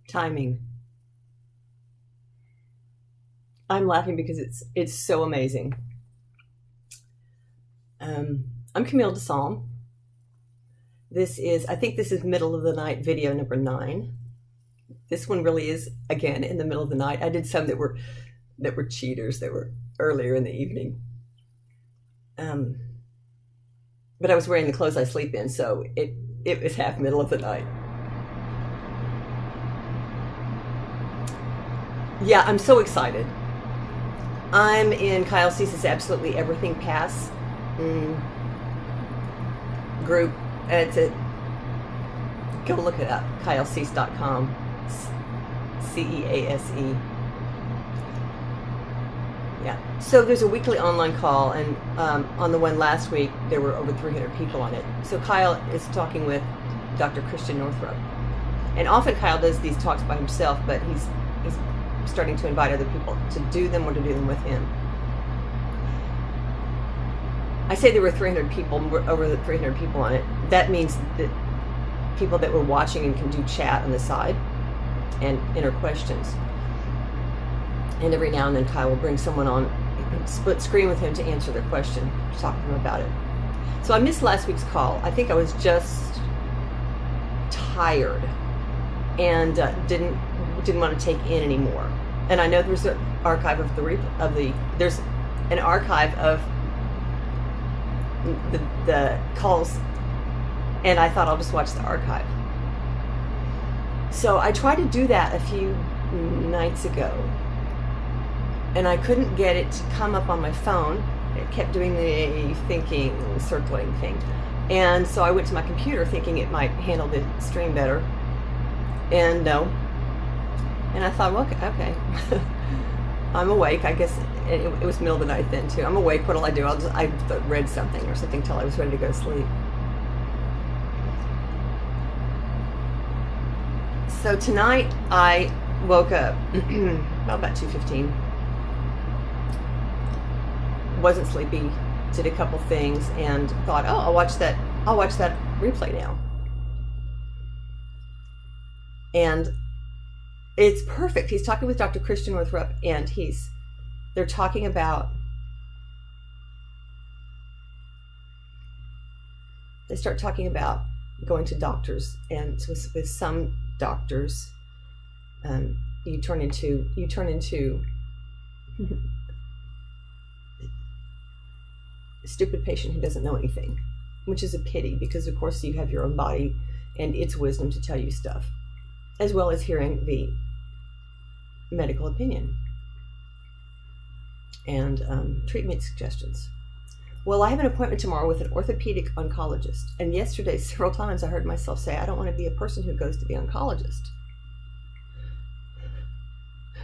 Timing. I'm laughing because it's so amazing. I'm Camille DeSalm. I think this is middle of the night video number 9. This one really is, again, in the middle of the night. I did some that were cheaters, that were earlier in the evening. But I was wearing the clothes I sleep in, so it was half middle of the night. Yeah, I'm so excited. I'm in Kyle Cease's Absolutely Everything Pass group. And go look it up, KyleCease.com, CEASE. Yeah. So there's a weekly online call, and on the one last week, there were over 300 people on it. So Kyle is talking with Dr. Christian Northrup. And often Kyle does these talks by himself, but he's starting to invite other people to do them or to do them with him. I say there were 300 people, over 300 people on it. That means that people that were watching and can do chat on the side and enter questions. And every now and then Kyle will bring someone on, split screen with him to answer their question, to talk to them about it. So I missed last week's call. I think I was just tired and didn't want to take in anymore. And I know there's an archive of there's an archive of the calls, and I thought I'll just watch the archive. So I tried to do that a few nights ago, and I couldn't get it to come up on my phone. It kept doing the thinking, circling thing. And so I went to my computer thinking it might handle the stream better, and no. And I thought, well, okay. I'm awake. I guess it was middle of the night then too. I'm awake. What'll I do? I read something or something till I was ready to go to sleep. So tonight I woke up about 2:15. Wasn't sleepy. Did a couple things and thought, oh, I'll watch that replay now. And it's perfect. He's talking with Dr. Christian Northrup, and they're talking about, they start talking about going to doctors, and with some doctors, you turn into a stupid patient who doesn't know anything, which is a pity, because of course you have your own body and its wisdom to tell you stuff, as well as hearing the medical opinion and treatment suggestions. Well, I have an appointment tomorrow with an orthopedic oncologist, and yesterday several times I heard myself say, I don't want to be a person who goes to the oncologist.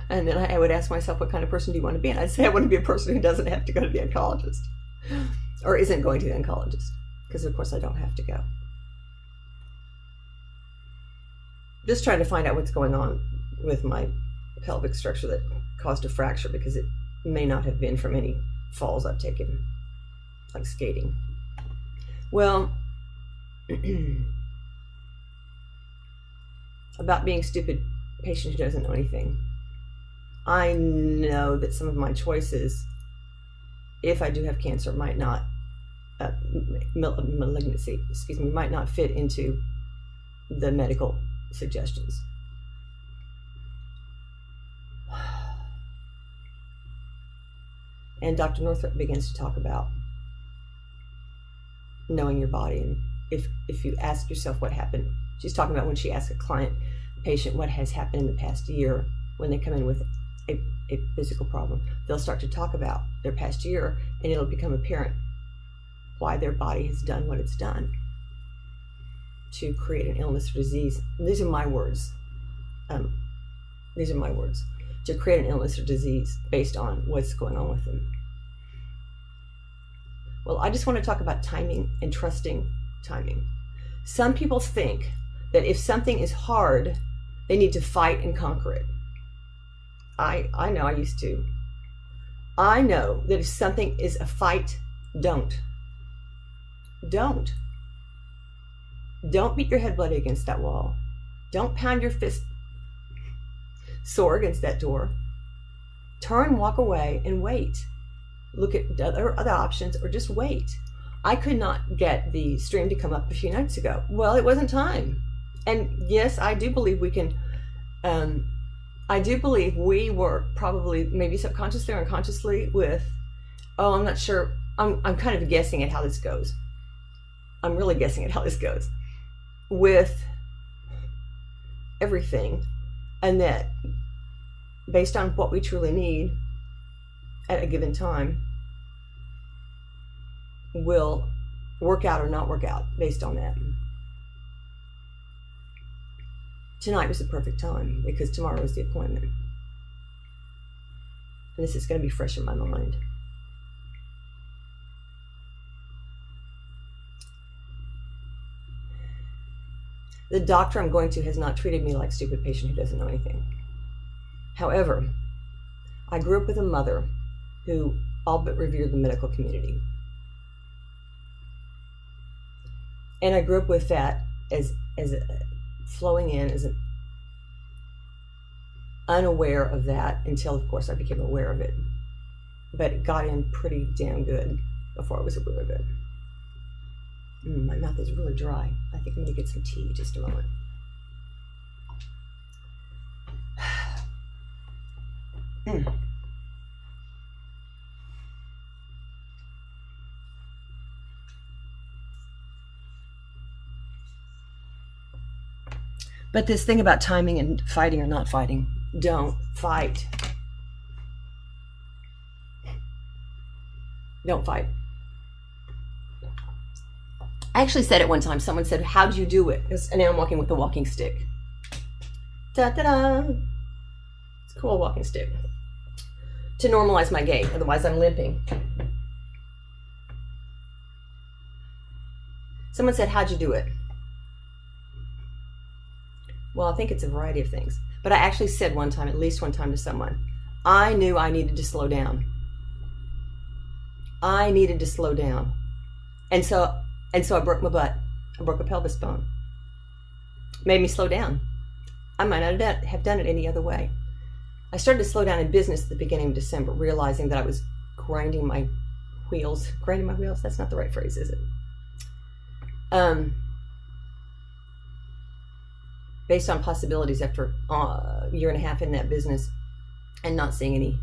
And then I would ask myself, what kind of person do you want to be? And I'd say I want to be a person who doesn't have to go to the oncologist, or isn't going to the oncologist, because of course I don't have to go. Just trying to find out what's going on with my pelvic structure that caused a fracture, because it may not have been from any falls I've taken, like skating. Well, about being stupid patient who doesn't know anything. I know that some of my choices, if I do have cancer, might not, malignancy, might not fit into the medical suggestions. And Dr. Northrup begins to talk about knowing your body, and if you ask yourself what happened. She's talking about when she asks a patient what has happened in the past year when they come in with a physical problem. They'll start to talk about their past year, and it'll become apparent why their body has done what it's done to create an illness or disease. These are my words. To create an illness or disease based on what's going on with them. Well, I just want to talk about timing and trusting timing. Some people think that if something is hard, they need to fight and conquer it. I know I used to. I know that if something is a fight, don't beat your head bloody against that wall. Don't pound your fist sore against that door. Turn, walk away, and wait. Look at other options, or just wait. I could not get the stream to come up a few nights ago. Well, it wasn't time. And yes, I do believe we can, I do believe we were probably maybe subconsciously or unconsciously with, I'm not sure. I'm kind of guessing at how this goes. I'm really guessing at how this goes with everything. And that based on what we truly need at a given time will work out or not work out based on that. Tonight was the perfect time because tomorrow is the appointment. And this is going to be fresh in my mind. The doctor I'm going to has not treated me like a stupid patient who doesn't know anything. However, I grew up with a mother who all but revered the medical community. And I grew up with that as flowing in as unaware of that until, of course, I became aware of it. But it got in pretty damn good before I was aware of it. My mouth is really dry. I think I'm going to get some tea just a moment. But this thing about timing and fighting or not fighting, don't fight. Don't fight. I actually said it one time. Someone said, how'd you do it? And now I'm walking with a walking stick. Da-da-da. It's a cool walking stick. To normalize my gait, otherwise I'm limping. Someone said, how'd you do it? Well, I think it's a variety of things. But I actually said one time, at least one time to someone, I knew I needed to slow down. I needed to slow down. And so I broke my butt. I broke a pelvis bone. Made me slow down. I might not have done it any other way. I started to slow down in business at the beginning of December, realizing that I was grinding my wheels. Grinding my wheels? That's not the right phrase, is it? Based on possibilities after a year and a half in that business and not seeing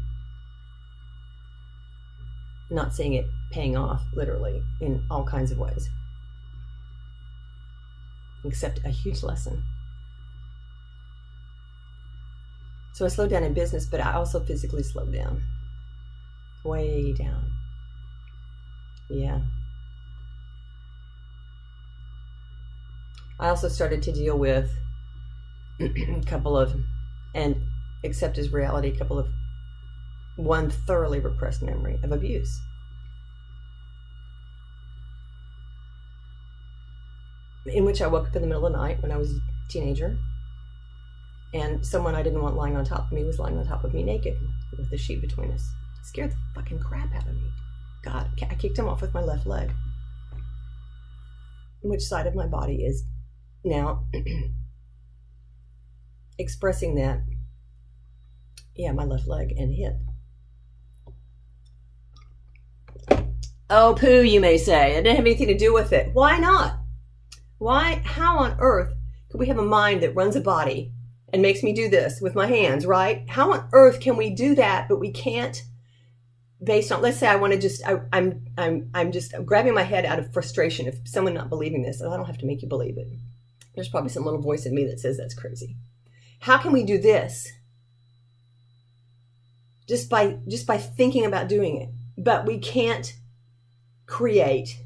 it paying off, literally, in all kinds of ways. Except a huge lesson. So I slowed down in business, but I also physically slowed down. Way down. Yeah. I also started to deal with a couple of, and accept as reality, one thoroughly repressed memory of abuse. In which I woke up in the middle of the night when I was a teenager, and someone I didn't want lying on top of me was lying on top of me naked with a sheet between us. It scared the fucking crap out of me. God, I kicked him off with my left leg. Which side of my body is now expressing that? Yeah, my left leg and hip. Oh, poo, you may say. It didn't have anything to do with it. Why not? Why? How on earth could we have a mind that runs a body and makes me do this with my hands, right? How on earth can we do that, but we can't, based on, let's say I want to just, I'm just grabbing my head out of frustration if someone not believing this, and I don't have to make you believe it. There's probably some little voice in me that says that's crazy. How can we do this? Just by thinking about doing it. But we can't create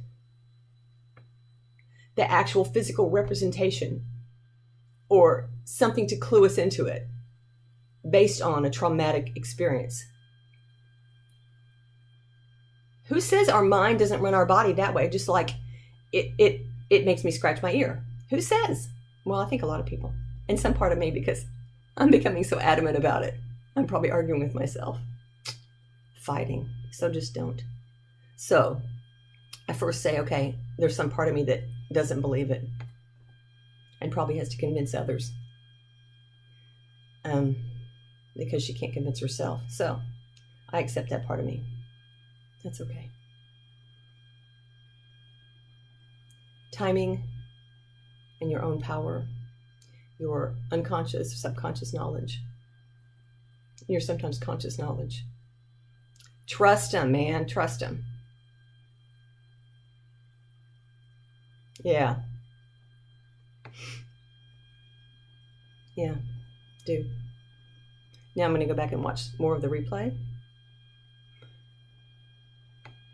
the actual physical representation or something to clue us into it based on a traumatic experience. Who says our mind doesn't run our body that way? Just like it makes me scratch my ear. Who says? Well, I think a lot of people. And some part of me, because I'm becoming so adamant about it. I'm probably arguing with myself. fighting. So just don't. So I first say, okay, there's some part of me that doesn't believe it and probably has to convince others because she can't convince herself. So I accept that part of me. That's okay. Timing and your own power, your unconscious, subconscious knowledge, your sometimes conscious knowledge. Trust him, man. Trust him. Yeah. Yeah, do. Now I'm going to go back and watch more of the replay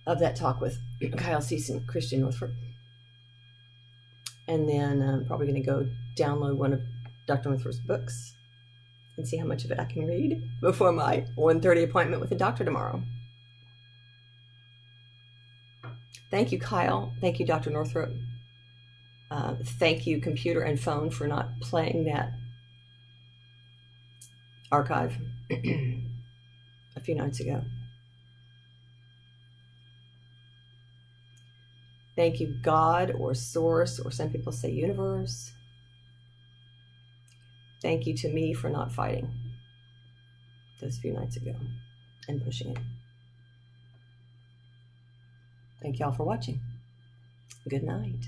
of that talk with Kyle Cease and Christian Northrup. And then I'm probably going to go download one of Dr. Northrup's books and see how much of it I can read before my 1:30 appointment with the doctor tomorrow. Thank you, Kyle. Thank you, Dr. Northrup. Thank you, computer and phone, for not playing that archive a few nights ago. Thank you, God or source, or some people say universe. Thank you to me for not fighting those few nights ago and pushing it. Thank y'all for watching. Good night.